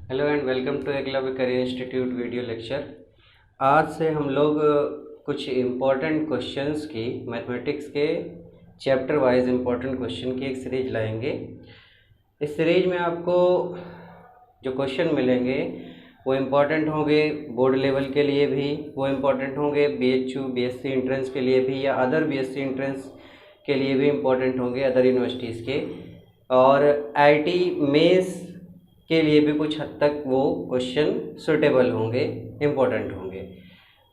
Hello and welcome to Eklavya career institute video lecture. आज से हम लोग कुछ इम्पोर्टेंट क्वेश्चंस की मैथमेटिक्स के चैप्टर वाइज इम्पोर्टेंट क्वेश्चन की एक सीरीज लाएंगे। इस सीरीज में आपको जो क्वेश्चन मिलेंगे वो इम्पोर्टेंट होंगे बोर्ड लेवल के लिए भी, वो इम्पोर्टेंट होंगे BHU BSc एंट्रेंस के लिए भी या अदर BSc एंट्रेंस के लिए भी इम्पोर्टेंट होंगे अदर यूनिवर्सिटीज़ के, और IIT मेंस के लिए भी कुछ हद तक वो क्वेश्चन सूटेबल होंगे, इम्पोर्टेंट होंगे।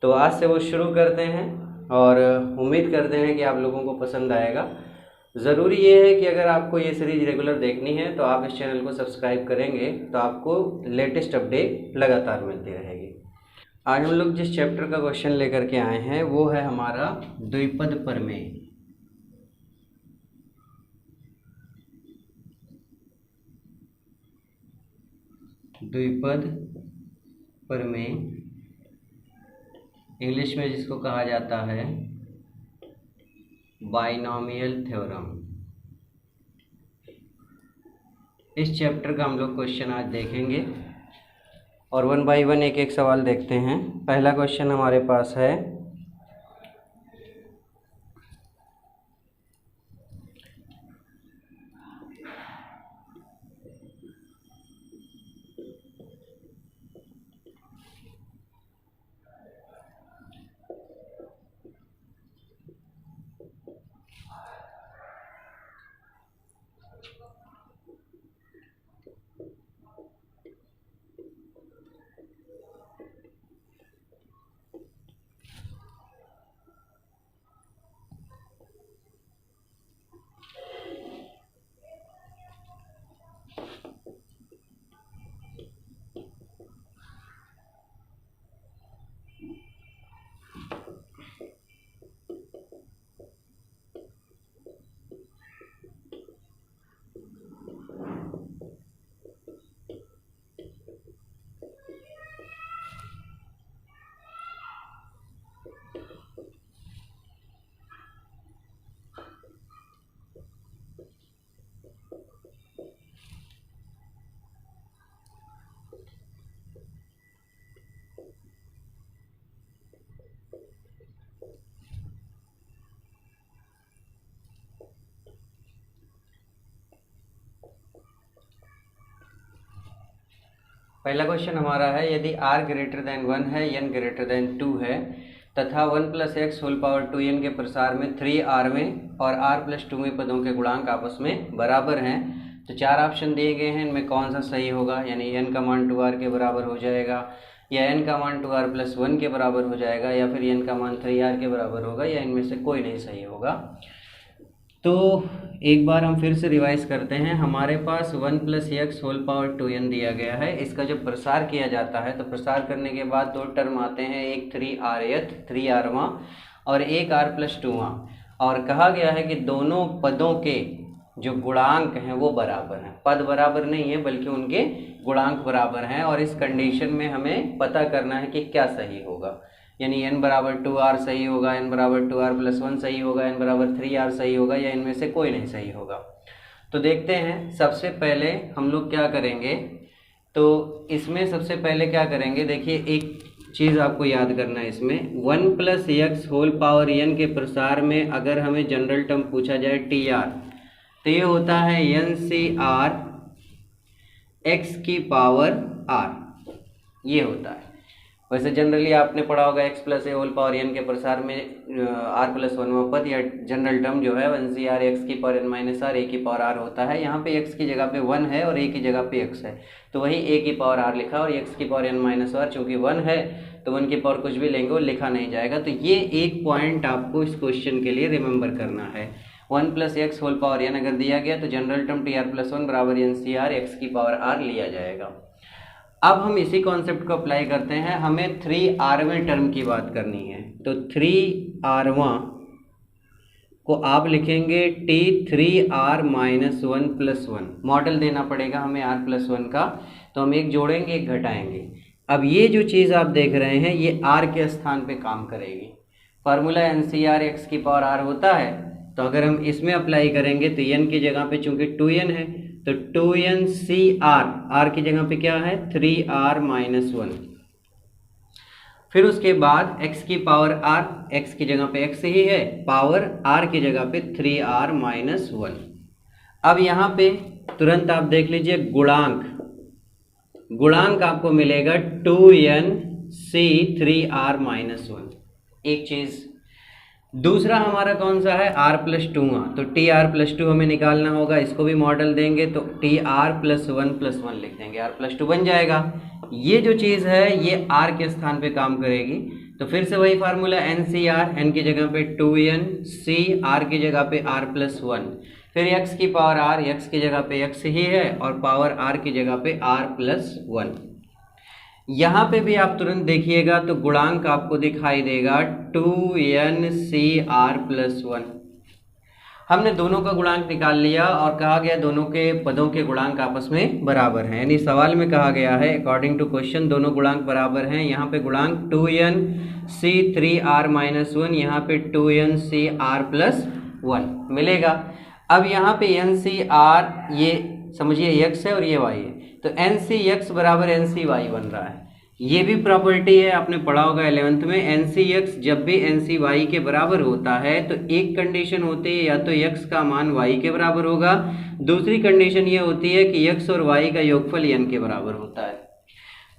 तो आज से वो शुरू करते हैं और उम्मीद करते हैं कि आप लोगों को पसंद आएगा। ज़रूरी ये है कि अगर आपको ये सीरीज रेगुलर देखनी है तो आप इस चैनल को सब्सक्राइब करेंगे तो आपको लेटेस्ट अपडेट लगातार मिलती रहेगी। आज हम लोग जिस चैप्टर का क्वेश्चन लेकर के आए हैं वो है हमारा द्विपद प्रमेय। द्विपद प्रमेय इंग्लिश में जिसको कहा जाता है बाइनोमियल थ्योरम। इस चैप्टर का हम लोग क्वेश्चन आज देखेंगे और वन बाय वन एक एक सवाल देखते हैं। पहला क्वेश्चन हमारे पास है, पहला क्वेश्चन हमारा है, यदि r ग्रेटर देन 1 है, n ग्रेटर देन 2 है तथा 1 + x होल पावर 2n के प्रसार में 3r में और r + 2 पदों के गुणांक आपस में बराबर हैं, तो चार ऑप्शन दिए गए हैं, इनमें कौन सा सही होगा। यानी n का मान 2r के बराबर हो जाएगा, या n का मान 2r + 1 के बराबर हो जाएगा, या फिर n का मान 3r के बराबर होगा, या इनमें से कोई नहीं सही होगा। तो एक बार हम फिर से रिवाइज करते हैं। हमारे पास 1 + x होल पावर 2n दिया गया है। इसका जब प्रसार किया जाता है तो प्रसार करने के बाद दो टर्म आते हैं, एक 3rth 3rवां और एक r + 2वां, और कहा गया है कि दोनों पदों के जो गुणांक हैं वो बराबर हैं। पद बराबर नहीं है बल्कि उनके गुणांक बराबर हैं, और इस कंडीशन में हमें पता करना है कि क्या सही होगा। यानी n बराबर 2r सही होगा, n बराबर 2r + 1 सही होगा, n बराबर 3r सही होगा, या इनमें से कोई नहीं सही होगा। तो देखते हैं। सबसे पहले हम लोग क्या करेंगे, तो इसमें सबसे पहले क्या करेंगे, देखिए एक चीज़ आपको याद करना है इसमें, 1 + x होल पावर n के प्रसार में अगर हमें जनरल टर्म पूछा जाए tr, तो ये होता है NCr x की पावर r, ये होता है। वैसे जनरली आपने पढ़ा होगा x + a whole power n के प्रसार में r + 1वां पद या जनरल टर्म जो है NCr x की पावर n - r a की पावर r होता है। यहाँ पे x की जगह पे 1 है और a की जगह पे x है, तो वही a की पावर r लिखा, और x की पावर n - r चूँकि 1 है तो 1 की पावर कुछ भी लेंगे वो लिखा नहीं जाएगा। तो ये एक पॉइंट आपको इस क्वेश्चन के लिए रिमेंबर करना है। 1 + x होल पावर n अगर दिया गया तो जनरल टर्म tr + 1 बराबर NCr x की पावर r लिया जाएगा। अब हम इसी कॉन्सेप्ट को अप्लाई करते हैं। हमें 3rवें टर्म की बात करनी है, तो 3rवां को आप लिखेंगे t3r - 1 + 1। मॉडल देना पड़ेगा हमें r + 1 का, तो हम एक जोड़ेंगे एक घटाएंगे। अब ये जो चीज़ आप देख रहे हैं ये r के स्थान पे काम करेगी। फार्मूला NCr x की पावर r होता है, तो अगर हम इसमें अप्लाई करेंगे तो n की जगह पे चूंकि 2n है तो 2n(c(r), r की जगह पे क्या है 3r-1। फिर उसके बाद x की पावर r, x की जगह पे x ही है, पावर r की जगह पे 3r-1। अब यहाँ पे तुरंत आप देख लीजिए गुणांक आपको मिलेगा 2n(c)(3r-1। एक चीज। दूसरा हमारा कौन सा है r+2, तो tr+2 हमें निकालना होगा, इसको भी मॉडल देंगे तो tr+1+1 लिख देंगे, r+2 बन जाएगा। ये जो चीज़ है ये r के स्थान पे काम करेगी, तो फिर से वही फार्मूला NCR, n की जगह पे 2n, c r की जगह पे r+1, फिर x की पावर r, x की जगह पे x ही है और पावर r की जगह पे r+1। यहाँ पे भी आप तुरंत देखिएगा तो गुणांक आपको दिखाई देगा 2n(c)r+1। हमने दोनों का गुणांक निकाल लिया और कहा गया दोनों के पदों के गुणांक आपस में बराबर हैं, यानी सवाल में कहा गया है अकॉर्डिंग टू क्वेश्चन दोनों गुणांक बराबर हैं। यहाँ पे गुणांक 2n(c)(3r-1), यहाँ पे 2n(c)r+1 मिलेगा। अब यहाँ पे NCR ये समझिए x है और ये y है, तो NCX बराबर NCY बन रहा है। ये भी प्रॉपर्टी है, आपने पढ़ा होगा 11th में, NCX जब भी NCY के बराबर होता है तो एक कंडीशन होती है या तो x का मान y के बराबर होगा, दूसरी कंडीशन ये होती है कि x और y का योगफल n के बराबर होता है।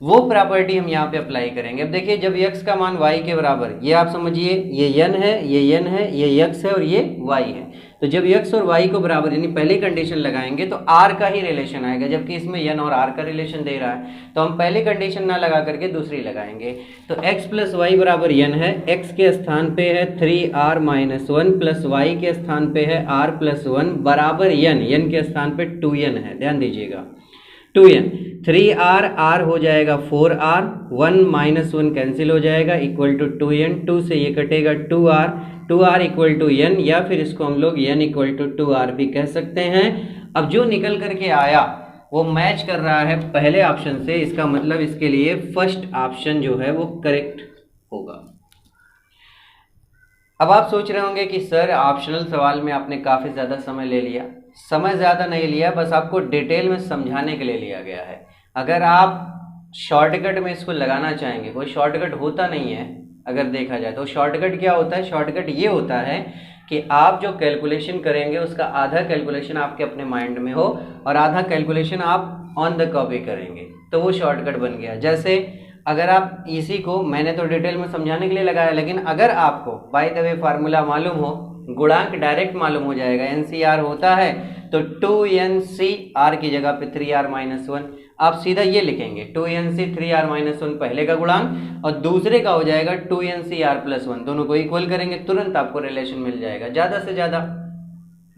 वो प्रॉपर्टी हम यहाँ पे अप्लाई करेंगे। अब देखिए जब x का मान y के बराबर, ये आप समझिए ये n है, ये n है, ये x है और ये y है, तो जब x और y को बराबर यानी पहली कंडीशन लगाएंगे तो r का ही रिलेशन आएगा, जबकि इसमें n और r का रिलेशन दे रहा है, तो हम पहली कंडीशन ना लगा करके दूसरी लगाएंगे। तो x + y बराबर n है, x के स्थान पे है 3r-1 प्लस y के स्थान पे है r+1 बराबर n के स्थान पे 2n है, ध्यान दीजिएगा 2n, 3r r हो जाएगा 4r, 1 - 1 कैंसिल हो जाएगा इक्वल टू 2n, 2 से ये कटेगा 2r इक्वल टू n, या फिर इसको हम लोग n इक्वल टू 2r भी कह सकते हैं। अब जो निकल करके आया वो मैच कर रहा है पहले ऑप्शन से, इसका मतलब इसके लिए फर्स्ट ऑप्शन जो है वो करेक्ट होगा। अब आप सोच रहे होंगे कि सर ऑप्शनल सवाल में आपने काफ़ी ज़्यादा समय ले लिया। समय ज़्यादा नहीं लिया, बस आपको डिटेल में समझाने के लिए लिया गया है। अगर आप शॉर्टकट में इसको लगाना चाहेंगे, कोई शॉर्टकट होता नहीं है अगर देखा जाए तो। शॉर्टकट क्या होता है? शॉर्टकट ये होता है कि आप जो कैलकुलेशन करेंगे उसका आधा कैलकुलेशन आपके अपने माइंड में हो और आधा कैलकुलेशन आप ऑन द कॉपी करेंगे, तो वो शॉर्टकट बन गया। जैसे अगर आप इसी को मैंने तो डिटेल में समझाने के लिए लगाया, लेकिन अगर आपको बाय द वे फार्मूला मालूम हो, गुणांक डायरेक्ट मालूम हो जाएगा, NCR होता है तो 2nCr की जगह पे 3r-1, आप सीधा ये लिखेंगे 2nC 3r-1 पहले का गुणांक और दूसरे का हो जाएगा 2nCr+1, दोनों को इक्वल करेंगे, तुरंत आपको रिलेशन मिल जाएगा। ज़्यादा से ज़्यादा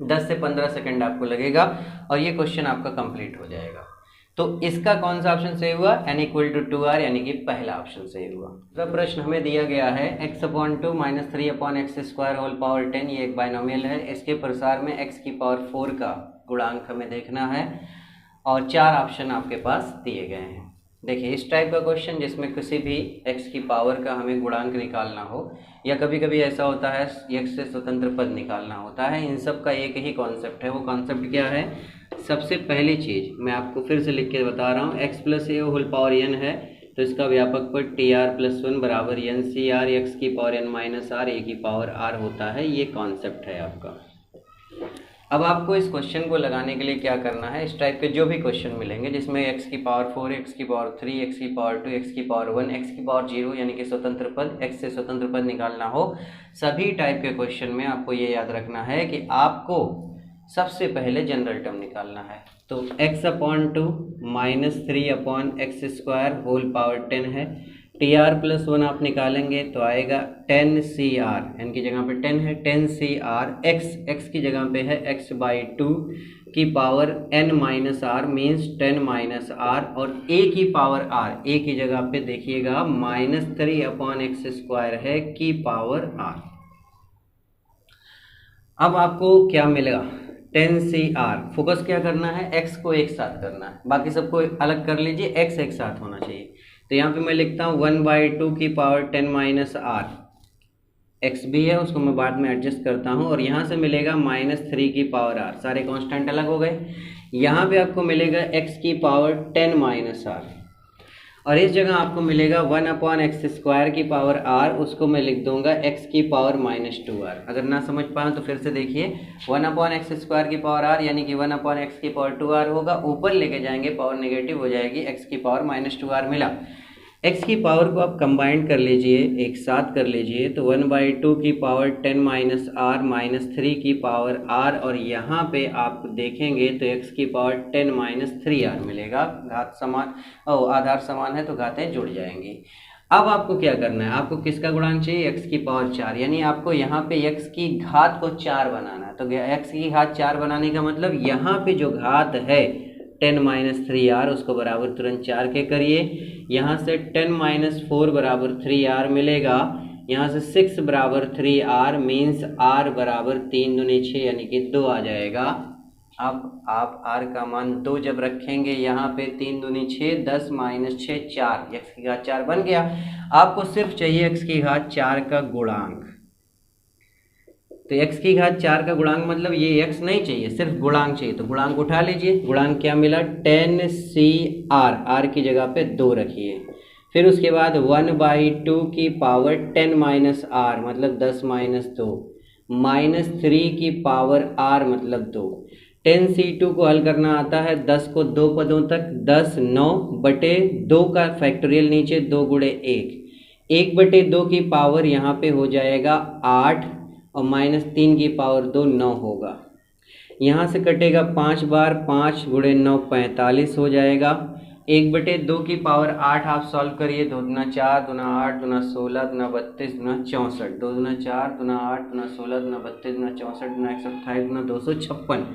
10 से 15 सेकंड आपको लगेगा और ये क्वेश्चन आपका कंप्लीट हो जाएगा। तो इसका कौन सा ऑप्शन सही हुआ? n = 2r, यानी कि पहला ऑप्शन सही हुआ। दूसरा प्रश्न हमें दिया गया है x/2 - 3/x² 10, ये एक बाइनोमियल है, इसके प्रसार में x की पावर 4 का गुणांक हमें देखना है और 4 ऑप्शन आपके पास दिए गए हैं। देखिए इस टाइप का क्वेश्चन जिसमें किसी भी x की पावर का हमें गुणांक निकालना हो, या कभी कभी ऐसा होता है x से स्वतंत्र पद निकालना होता है, इन सब का एक ही कॉन्सेप्ट है। वो कॉन्सेप्ट क्या है? सबसे पहली चीज़ मैं आपको फिर से लिख के बता रहा हूँ, x + a whole power n है तो इसका व्यापक पद tr+1 बराबर NCR, x की पावर n - r, a की पावर r होता है। ये कॉन्सेप्ट है आपका। अब आपको इस क्वेश्चन को लगाने के लिए क्या करना है, इस टाइप के जो भी क्वेश्चन मिलेंगे जिसमें x की पावर 4, x की पावर 3, x की पावर 2, x की पावर 1, x की पावर 0 यानी कि स्वतंत्र पद, x से स्वतंत्र पद निकालना हो, सभी टाइप के क्वेश्चन में आपको ये याद रखना है कि आपको सबसे पहले जनरल टर्म निकालना है। तो x/2 - 3/x² होल पावर 10 है, tr+1 आप निकालेंगे तो आएगा 10cr, n की जगह पे 10 है, 10cr, x की जगह पे है x/2 की power n - r means 10 - r, और a की पावर r, a की जगह पे देखिएगा -3/x² है की पावर r। अब आपको क्या मिलेगा? 10cr। फोकस क्या करना है? x को एक साथ करना है, बाकी सबको अलग कर लीजिए, x एक साथ होना चाहिए। तो यहाँ पे मैं लिखता हूँ 1/2 की पावर 10 - r, x भी है उसको मैं बाद में एडजस्ट करता हूँ, और यहाँ से मिलेगा -3 की पावर r, सारे कांस्टेंट अलग हो गए। यहाँ पे आपको मिलेगा x की पावर 10 माइनस r, और इस जगह आपको मिलेगा 1/x² की पावर r, उसको मैं लिख दूंगा x की पावर -2r। अगर ना समझ पाए तो फिर से देखिए, 1/x² की पावर r यानी कि 1/x की पावर 2r होगा, ऊपर लेके जाएंगे पावर नेगेटिव हो जाएगी, x की पावर -2r मिला। x की पावर को आप कंबाइंड कर लीजिए, एक साथ कर लीजिए, तो 1/2 की पावर 10 माइनस r माइनस 3 की पावर r, और यहाँ पे आप देखेंगे तो x की पावर 10 माइनस 3r मिलेगा। घात समान आधार समान है तो घातें जुड़ जाएंगी। अब आपको क्या करना है, आपको किसका गुणांक चाहिए, x की पावर 4, यानी आपको यहाँ पे x की घात को 4 बनाना है। तो x की घात 4 बनाने का मतलब यहाँ पे जो घात है 10 माइनस 3r, उसको बराबर तुरंत 4 के करिए। यहाँ से 10 माइनस 4 बराबर 3r मिलेगा, यहाँ से 6 बराबर 3r मीन्स r बराबर 3 दूनी 6 यानी कि 2 आ जाएगा। अब आप r का मान 2 जब रखेंगे यहाँ पे 3 दूनी 6, 10 माइनस 6 4, x की घात 4 बन गया। आपको सिर्फ चाहिए x की घात 4 का गुणांक, तो x की घात 4 का गुणांक मतलब ये x नहीं चाहिए, सिर्फ गुणांक चाहिए। तो गुणांक उठा लीजिए, गुणांक क्या मिला 10cr, r की जगह पे 2 रखिए। फिर उसके बाद 1/2 की पावर 10 माइनस r मतलब 10 माइनस 2 माइनस 3 की पावर r मतलब 2। 10c2 को हल करना आता है, 10 को 2 पदों तक, 10 9/2 का फैक्टोरियल नीचे 2 गुणे 1, 1/2 की पावर यहाँ पे हो जाएगा 8 और माइनस 3 की पावर 2 9 होगा। यहाँ से कटेगा 5 बार, 5 गुणे 9 45 हो जाएगा। 1/2 की पावर 8 आप सॉल्व करिए, 2 दूना 4, दूना 8, दूना 16, दूना 32, दूना 64, 2 दूना 4, दूना 8, दूना 16, दूना 32, दूना 64, दूना 128, दूना 256,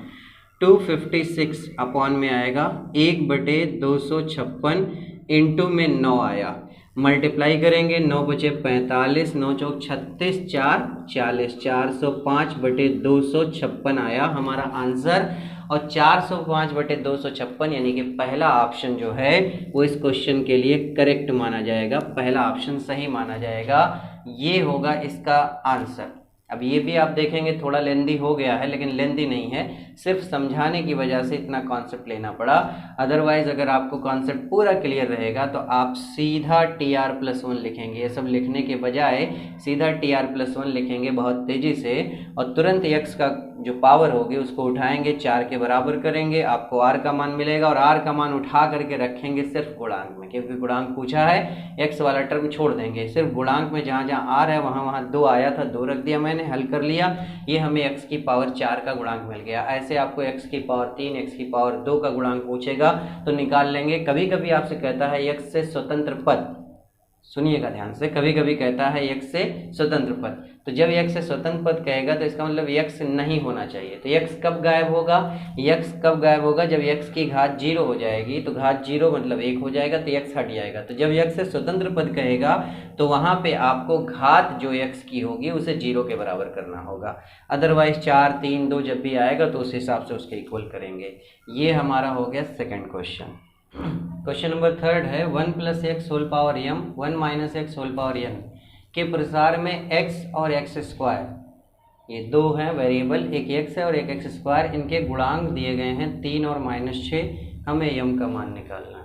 256 अपॉन में आएगा 1/256 इंटू में 9 आया, मल्टीप्लाई करेंगे 9 बचे 45, 9 चौक 36, 4 40, 405/256 आया हमारा आंसर। और 405/256 यानी कि पहला ऑप्शन जो है वो इस क्वेश्चन के लिए करेक्ट माना जाएगा, पहला ऑप्शन सही माना जाएगा, ये होगा इसका आंसर। अब ये भी आप देखेंगे थोड़ा लेंदी हो गया है, लेकिन लेंदी नहीं है, सिर्फ समझाने की वजह से इतना कॉन्सेप्ट लेना पड़ा। अदरवाइज अगर आपको कॉन्सेप्ट पूरा क्लियर रहेगा तो आप सीधा TR+1 लिखेंगे, ये सब लिखने के बजाय सीधा TR+1 लिखेंगे बहुत तेज़ी से, और तुरंत x का जो पावर होगी उसको उठाएंगे, 4 के बराबर करेंगे, आपको r का मान मिलेगा, और r का मान उठा करके रखेंगे सिर्फ गुणांक में, क्योंकि गुणांक पूछा है, x वाला टर्म छोड़ देंगे, सिर्फ गुणांक में जहाँ जहाँ r है वहाँ वहाँ 2 आया था, 2 रख दिया मैंने, हल कर लिया, ये हमें x की पावर 4 का गुणांक मिल गया। ऐसे आपको x की पावर 3, x की पावर 2 का गुणांक पूछेगा तो निकाल लेंगे। कभी कभी आपसे कहता है x से स्वतंत्र पद, सुनिएगा ध्यान से, कभी कभी कहता है x से स्वतंत्र पद, तो जब x से स्वतंत्र पद कहेगा तो इसका मतलब x नहीं होना चाहिए। तो x कब गायब होगा, x कब गायब होगा, जब x की घात 0 हो जाएगी, तो घात 0 मतलब 1 हो जाएगा, तो x हट जाएगा। तो जब x से स्वतंत्र पद कहेगा तो वहाँ पे आपको घात जो x की होगी उसे 0 के बराबर करना होगा, अदरवाइज 4 3 2 जब भी आएगा तो उस हिसाब से उसके इक्वल करेंगे। ये हमारा हो गया second question. Question number third है 1 + x whole power m 1 - x whole power n के प्रसार में x और x², ये दो हैं वेरिएबल, एक x है और एक x², इनके गुणांक दिए गए हैं 3 और -6, हमें m का मान निकालना है।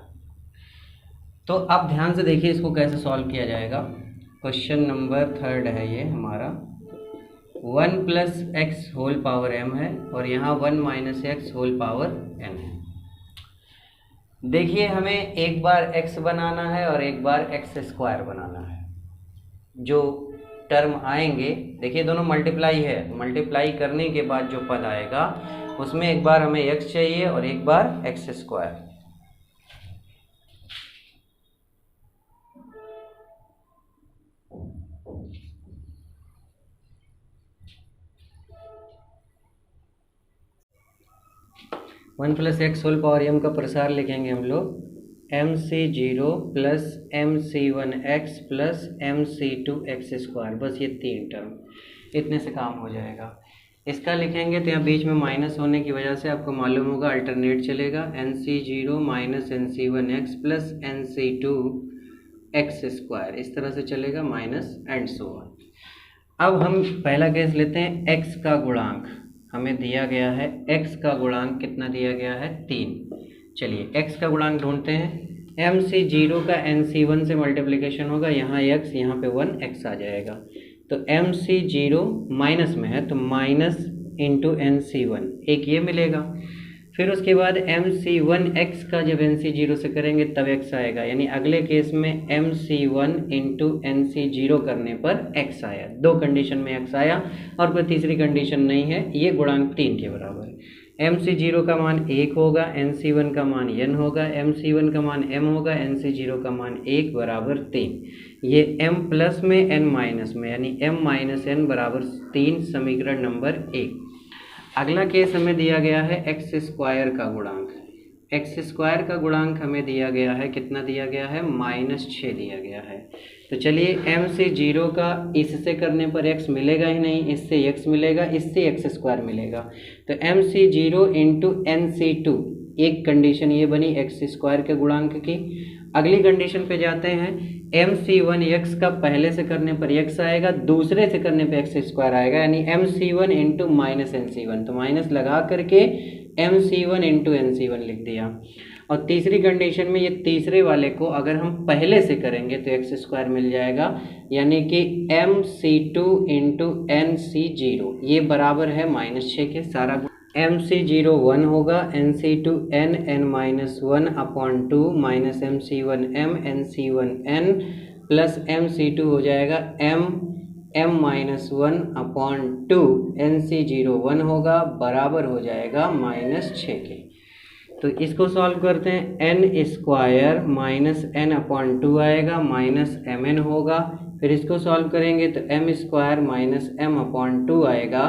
तो अब ध्यान से देखिए इसको कैसे सॉल्व किया जाएगा। क्वेश्चन नंबर थर्ड है ये हमारा, 1 + x होल पावर m है और यहाँ 1 - x होल पावर n है। देखिए हमें एक बार x बनाना है और एक बार x² बनाना है। जो टर्म आएंगे, देखिए दोनों मल्टीप्लाई है, मल्टीप्लाई करने के बाद जो पद आएगा उसमें एक बार हमें x चाहिए और एक बार x²। One plus x whole power m का प्रसार लिखेंगे हम लोग mc0 + mc1x + mc2x², बस ये 3 टर्म, इतने से काम हो जाएगा। इसका लिखेंगे तो यहाँ बीच में माइनस होने की वजह से आपको मालूम होगा अल्टरनेट चलेगा, nc0 - nc1x + nc2x², इस तरह से चलेगा माइनस एंड सो ऑन। अब हम पहला केस लेते हैं x का गुणांक। हमें दिया गया है x का गुणांक कितना दिया गया है 3। चलिए x का गुणांक ढूंढते हैं। MC0 का NC1 से मल्टीप्लिकेशन होगा, यहाँ x यहाँ पे 1x आ जाएगा। तो MC0 माइनस में है तो माइनस इंटू NC1 एक ये मिलेगा। फिर उसके बाद MC1x का जब NC0 से करेंगे तब x आएगा, यानी अगले केस में MC1 इंटू NC0 करने पर x आया। दो कंडीशन में x आया और कोई तीसरी कंडीशन नहीं है, ये गुणांक 3 के बराबर है। MC0 का मान 1 होगा, NC1 का मान n होगा, MC1 का मान m होगा, NC0 का मान 1 बराबर 3। ये m प्लस में n माइनस में, यानी m माइनस n बराबर 3 समीकरण नंबर 1। अगला केस हमें दिया गया है एक्स स्क्वायर का गुणांक। एक्स स्क्वायर का गुणांक हमें दिया गया है, कितना दिया गया है -6 दिया गया है। तो चलिए MC0 का इससे करने पर x मिलेगा ही नहीं, इससे x मिलेगा, इससे x स्क्वायर मिलेगा। तो MC0 इंटू NC2 एक कंडीशन ये बनी एक्स स्क्वायर के गुणांक की। अगली कंडीशन पे जाते हैं, MC1x का पहले से करने पर x आएगा, दूसरे से करने पे x स्क्वायर आएगा, यानी MC1 इंटू माइनस NC1। तो माइनस लगा करके MC1 इंटू NC1 लिख दिया। और तीसरी कंडीशन में ये तीसरे वाले को अगर हम पहले से करेंगे तो x स्क्वायर मिल जाएगा, यानी कि MC2 इंटू NC0 ये बराबर है -6 के। सारा MC0 1 होगा, NC2 n(-1) upon 2 minus MC1 m NC1 n plus MC2 हो जाएगा m(-1) अपॉन 2 NC0 1 होगा, बराबर हो जाएगा -6 के। तो इसको सॉल्व करते हैं, n square minus n upon 2 आएगा, माइनस mn होगा। फिर इसको सॉल्व करेंगे तो m square minus m upon 2 आएगा,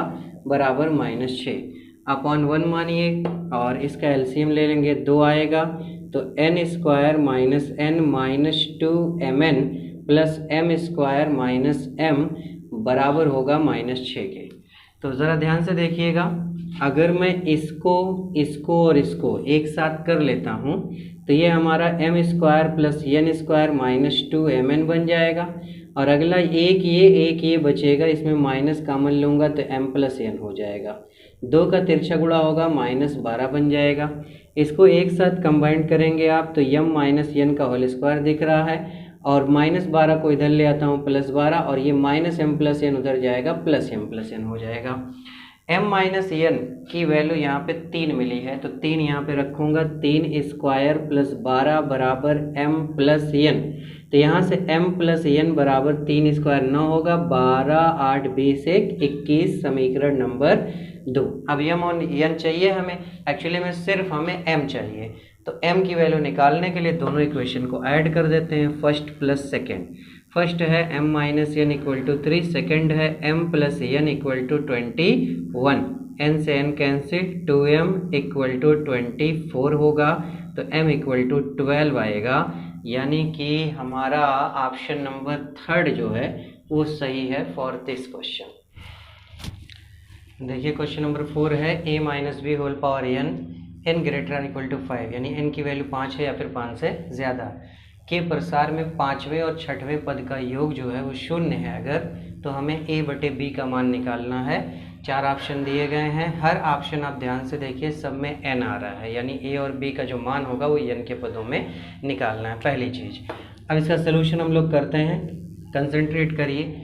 बराबर -6 अपॉन 1 मानिए, और इसका एलसीएम ले लेंगे 2 आएगा। तो n square minus n minus 2mn plus m square minus m बराबर होगा -6 के। तो ज़रा ध्यान से देखिएगा, अगर मैं इसको और इसको एक साथ कर लेता हूँ तो ये हमारा m square plus n square minus 2mn बन जाएगा। और अगला एक ये बचेगा, इसमें माइनस कॉमन लूँगा तो m प्लस n हो जाएगा। 2 का तिरछा गुणा होगा -12 बन जाएगा। इसको एक साथ कंबाइंड करेंगे आप तो m माइनस n का होल स्क्वायर दिख रहा है, और -12 को इधर ले आता हूँ +12, और ये -m प्लस n उधर जाएगा प्लस m प्लस n हो जाएगा। m माइनस n की वैल्यू यहाँ पे 3 मिली है तो 3 यहाँ पे रखूँगा। 3 स्क्वायर प्लस 12 बराबर m प्लस n, तो यहाँ से m प्लस n बराबर 3 स्क्वायर 9 होगा, 12 8 20 1 21 समीकरण नंबर 2। अब m और n चाहिए हमें, एक्चुअली में सिर्फ हमें m चाहिए। तो m की वैल्यू निकालने के लिए दोनों इक्वेशन को ऐड कर देते हैं, फर्स्ट प्लस सेकेंड। फर्स्ट है m minus n equal to 3, second है m plus n equal to 21। n से n cancel, 2m equal to 24 होगा, तो m इक्वल टू 12 आएगा, यानी कि हमारा ऑप्शन नंबर 3 जो है वो सही है फॉर दिस क्वेश्चन। देखिए क्वेश्चन नंबर 4 है a minus B whole power n greater equal to 5, यानी n की वैल्यू 5 है या फिर 5 से ज़्यादा के प्रसार में 5वें और 6वें पद का योग जो है वो 0 है अगर, तो हमें a बटे b का मान निकालना है। 4 ऑप्शन दिए गए हैं, हर ऑप्शन आप ध्यान से देखिए, सब में n आ रहा है, यानी a और b का जो मान होगा वो n के पदों में निकालना है पहली चीज़। अब इसका सलूशन हम लोग करते हैं, कंसंट्रेट करिए।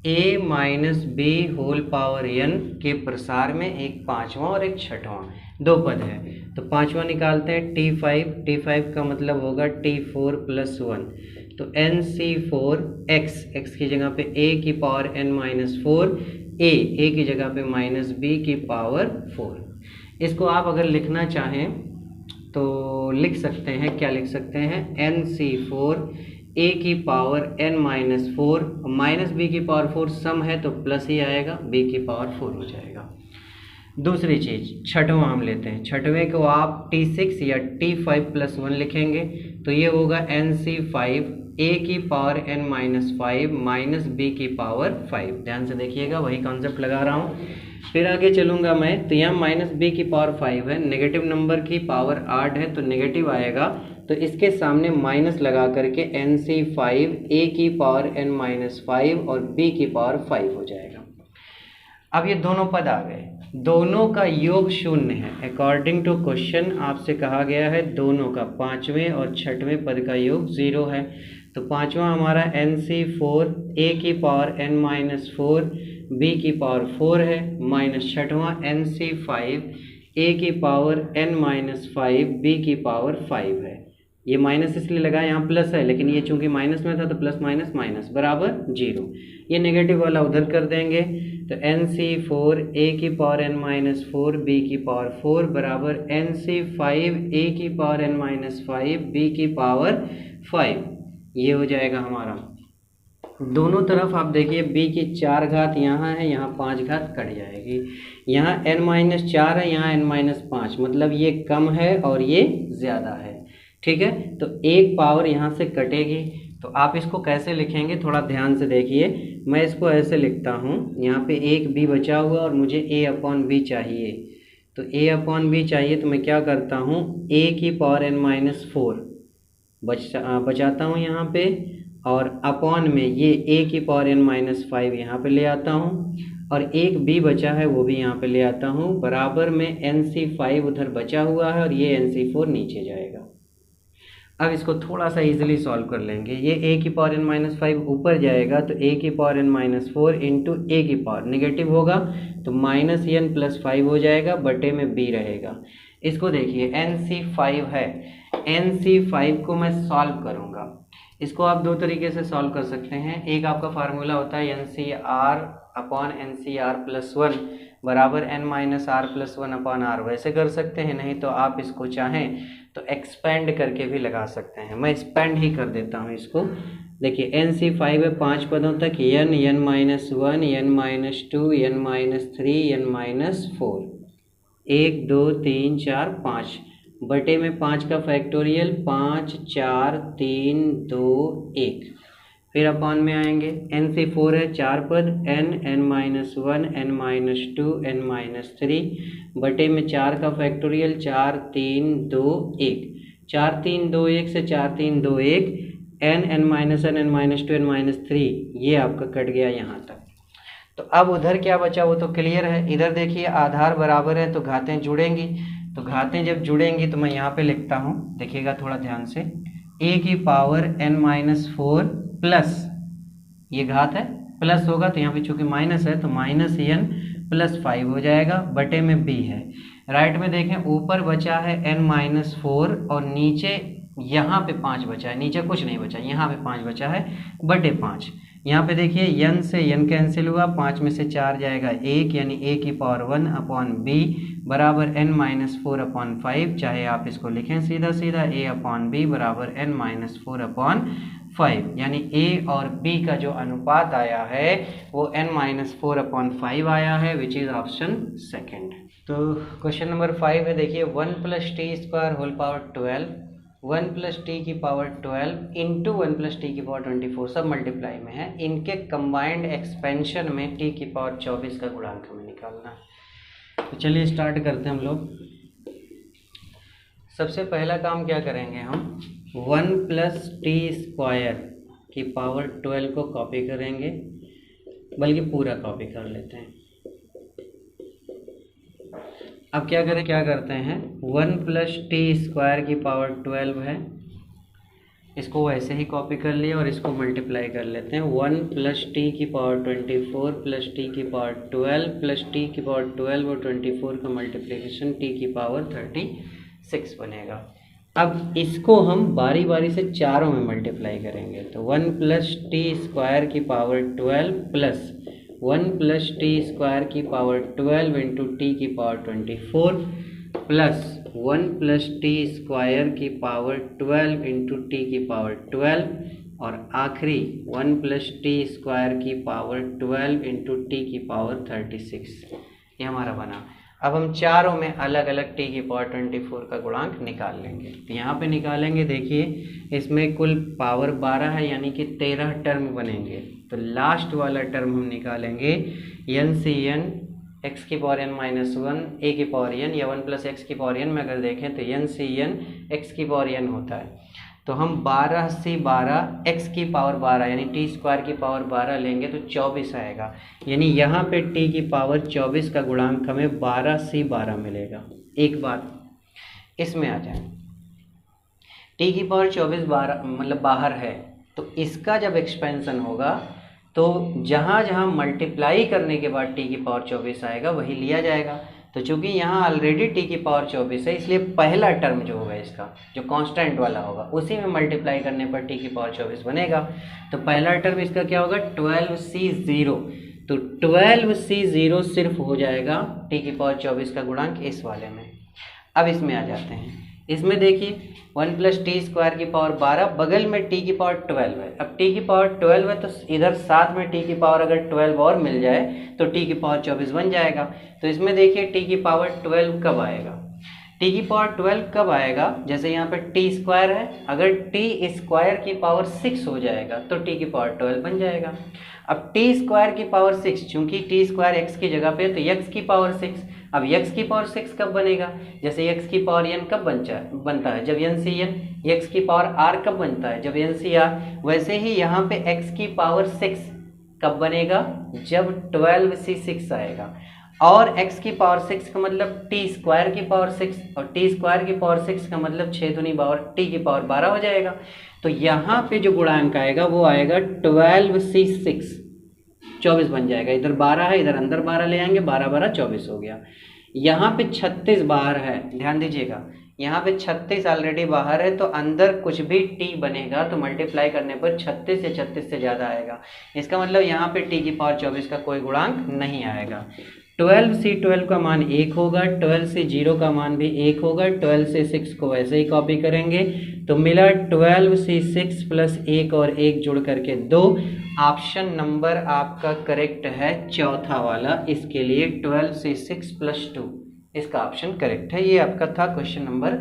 a minus B whole power n के प्रसार में एक 5वां और एक 6वां, 2 पद है, तो 5वां निकालते हैं t5 का मतलब होगा t4 प्लस 1, तो nc4x, x की जगह पे a की पावर n माइनस 4, a की जगह पे माइनस b की पावर 4। इसको आप अगर लिखना चाहें तो लिख सकते हैं, क्या लिख सकते हैं, nc4 a की power n minus 4 minus b की पावर 4 सम है तो प्लस ही आएगा, b की पावर 4 हो जाएगा। दूसरी चीज़ 6वां हम लेते हैं, 6वें को आप t6 या t5 प्लस 1 लिखेंगे तो ये होगा nc5 a की power n minus 5 minus b की पावर 5। ध्यान से देखिएगा, वही कॉन्सेप्ट लगा रहा हूँ। फिर आगे चलूँगा मैं, तो यहाँ माइनस b की पावर 5 है, नेगेटिव नंबर की पावर 8 है तो नेगेटिव आएगा, तो इसके सामने माइनस लगा करके nc5 a की पावर n माइनस 5 और b की पावर 5 हो जाएगा। अब ये दोनों पद आ गए, दोनों का योग शून्य है। अकॉर्डिंग टू क्वेश्चन आपसे कहा गया है दोनों का, पाँचवें और छठवें पद का योग 0 है। तो पाँचवा हमारा NC4 a की पावर n-4 b की पावर 4 है, माइनस छठवां NC5 a की पावर n-5 b की पावर 5 है। ये माइनस इसलिए लगा, यहाँ प्लस है, लेकिन ये चूंकि माइनस में था तो प्लस माइनस माइनस बराबर 0। ये नेगेटिव वाला उधर कर देंगे, तो NC4 a की पावर n-4 b की पावर 4 बराबर NC5 a की पावर n-5 b की पावर 5। ये हो जाएगा हमारा। दोनों तरफ आप देखिए b की 4 घात यहाँ है, यहाँ 5 घात कट जाएगी। यहाँ n-4 है, यहाँ n-5, मतलब ये कम है और ये ज़्यादा है। ठीक है, तो एक पावर यहाँ से कटेगी। तो आप इसको कैसे लिखेंगे थोड़ा ध्यान से देखिए। मैं इसको ऐसे लिखता हूँ, यहाँ पे एक b बचा हुआ और मुझे a/b चाहिए। तो a/b चाहिए तो मैं क्या करता हूँ, a की पावर n-4 बचाता हूँ यहाँ पे, और अपॉन में ये a की पावर n-5 यहाँ पे ले आता हूँ, और एक b बचा है वो भी यहाँ पे ले आता हूँ। बराबर में NC5 उधर बचा हुआ है और ये NC4 नीचे जाएगा। अब इसको थोड़ा सा इजीली सॉल्व कर लेंगे। ये a की पावर n-5 ऊपर जाएगा तो a की पावर n-4 इंटू a की पावर नेगेटिव होगा तो -n+5 हो जाएगा, बटे में b रहेगा। इसको देखिए NC5 है, NC5 को मैं सॉल्व करूँगा। इसको आप दो तरीके से सॉल्व कर सकते हैं। एक आपका फार्मूला होता है NCR/NCR+1 बराबर n-R+1/R, वैसे कर सकते हैं, नहीं तो आप इसको चाहें तो एक्सपेंड करके भी लगा सकते हैं। मैं एक्सपेंड ही कर देता हूँ इसको। देखिए NC5 है 5 पदों तक, n, n-1, n-2, n-3, n-4, 1 2 3 4 5 बटे में 5 का फैक्टोरियल 5 4 3 2 1। फिर अपॉन में आएंगे, NC4 है 4 पद, n, n-1, n-2, n-3 बटे में 4 का फैक्टोरियल 4 3 2 1। 4 3 2 1 से 4 3 2 1, n, n-1, n-2, n-3 ये आपका कट गया यहाँ तक। तो अब उधर क्या बचा वो तो क्लियर है। इधर देखिए आधार बराबर है तो घातें जुड़ेंगी, तो घातें जब जुड़ेंगी तो मैं यहाँ पे लिखता हूँ, देखिएगा थोड़ा ध्यान से, a की पावर n-4 प्लस, ये घात है प्लस होगा तो यहाँ पे चूंकि माइनस है तो -n+5 हो जाएगा, बटे में b है। राइट में देखें ऊपर बचा है n-4 और नीचे यहाँ पे 5 बचा है, नीचे कुछ नहीं बचा, यहाँ पे 5 बचा है, बटे 5। यहाँ पे देखिए n से n कैंसिल हुआ, 5 में से 4 जाएगा 1, यानी a की पावर 1/b बराबर n-4/5। चाहे आप इसको लिखें सीधा सीधा a/b बराबर n-4/5, यानी a और b का जो अनुपात आया है वो n-4/5 आया है, विच इज ऑप्शन सेकेंड। तो क्वेश्चन नंबर 5 है, देखिए 1 + t² होल पावर 12, 1 + t की पावर 12 इंटू 1 + t की पावर 24 सब मल्टीप्लाई में है। इनके कंबाइंड एक्सपेंशन में t की पावर 24 का गुणांक हमें निकालना है। तो चलिए स्टार्ट करते हैं हम लोग। सबसे पहला काम क्या करेंगे हम, 1 + t² की पावर 12 को कॉपी करेंगे, बल्कि पूरा कॉपी कर लेते हैं। अब क्या करते हैं, 1 + t² की पावर 12 है, इसको वैसे ही कॉपी कर लिया और इसको मल्टीप्लाई कर लेते हैं। 1 + t की पावर 24 + t की पावर 12 + t की पावर 12 और 24 का मल्टीप्लिकेशन t की पावर 36 बनेगा। अब इसको हम बारी बारी से चारों में मल्टीप्लाई करेंगे, तो 1 + t² की पावर 12 प्लस 1 + t² की पावर 12 इंटू t की पावर 24 प्लस 1 + t² की पावर 12 इंटू t की पावर 12 और आखिरी 1 + t² की पावर 12 इंटू t की पावर 36। ये हमारा बना। अब हम चारों में अलग अलग t की पावर 24 का गुणांक निकाल लेंगे। तो यहाँ पे निकालेंगे, देखिए इसमें कुल पावर 12 है, यानी कि 13 टर्म बनेंगे। तो लास्ट वाला टर्म हम निकालेंगे NCN x की पावर n-1 a की पावर n, या 1 + x की पावर n में अगर देखें तो NCN x की पावर n होता है। तो हम 12 से 12 x की पावर 12 यानी टी स्क्वायर की पावर 12 लेंगे तो 24 आएगा। यानी यहाँ पे t की पावर 24 का गुणांक हमें 12 से 12 मिलेगा। एक बात इसमें आ जाए, t की पावर 24 12 मतलब बाहर है, तो इसका जब एक्सपेंशन होगा तो जहाँ जहाँ मल्टीप्लाई करने के बाद t की पावर 24 आएगा वही लिया जाएगा। तो चूंकि यहाँ ऑलरेडी t की पावर 24 है, इसलिए पहला टर्म जो होगा इसका जो कांस्टेंट वाला होगा उसी में मल्टीप्लाई करने पर t की पावर 24 बनेगा। तो पहला टर्म इसका क्या होगा 12c0, तो 12c0 सिर्फ हो जाएगा t की पावर 24 का गुणांक इस वाले में। अब इसमें आ जाते हैं, इसमें देखिए 1 प्लस टी स्क्वायर की पावर 12, बगल में t की पावर 12 है। अब t की पावर 12 है तो इधर साथ में t की पावर अगर 12 और मिल जाए तो t की पावर 24 बन जाएगा। तो इसमें देखिए t की पावर 12 कब आएगा, t की पावर 12 कब आएगा, जैसे यहाँ पे t स्क्वायर है, अगर t स्क्वायर की पावर 6 हो जाएगा तो t की पावर 12 बन जाएगा। अब t स्क्वायर की पावर 6, चूंकि t स्क्वायर x की जगह पे है तो x की पावर 6, अब x की पावर 6 कब बनेगा, जैसे x की पावर n कब बनता है जब n सी n, x की पावर r कब बनता है जब n सी r, वैसे ही यहाँ पे x की पावर 6 कब बनेगा जब 12 से 6 आएगा। और x की पावर 6 का मतलब t स्क्वायर की पावर 6, और t स्क्वायर की पावर 6 का मतलब 6 दूनी पावर t की पावर 12 हो जाएगा। तो यहाँ पे जो गुणांक आएगा वो आएगा 12 से 6 24 बन जाएगा। इधर 12 है, इधर अंदर 12 ले आएंगे, 12 12 24 हो गया। यहाँ पे 36 बाहर है, ध्यान दीजिएगा, यहाँ पे 36 ऑलरेडी बाहर है, तो अंदर कुछ भी t बनेगा तो मल्टीप्लाई करने पर 36 या 36 से ज़्यादा आएगा। इसका मतलब यहाँ पे t की पावर 24 का कोई गुणांक नहीं आएगा। 12 से 12 का मान 1 होगा, 12 से 0 का मान भी 1 होगा, 12 से 6 को वैसे ही कॉपी करेंगे तो मिला 12 से 6 प्लस 1 और 1 जुड़ करके 2। ऑप्शन नंबर आपका करेक्ट है चौथा वाला, इसके लिए 12 से 6 प्लस 2 इसका ऑप्शन करेक्ट है। ये आपका था क्वेश्चन नंबर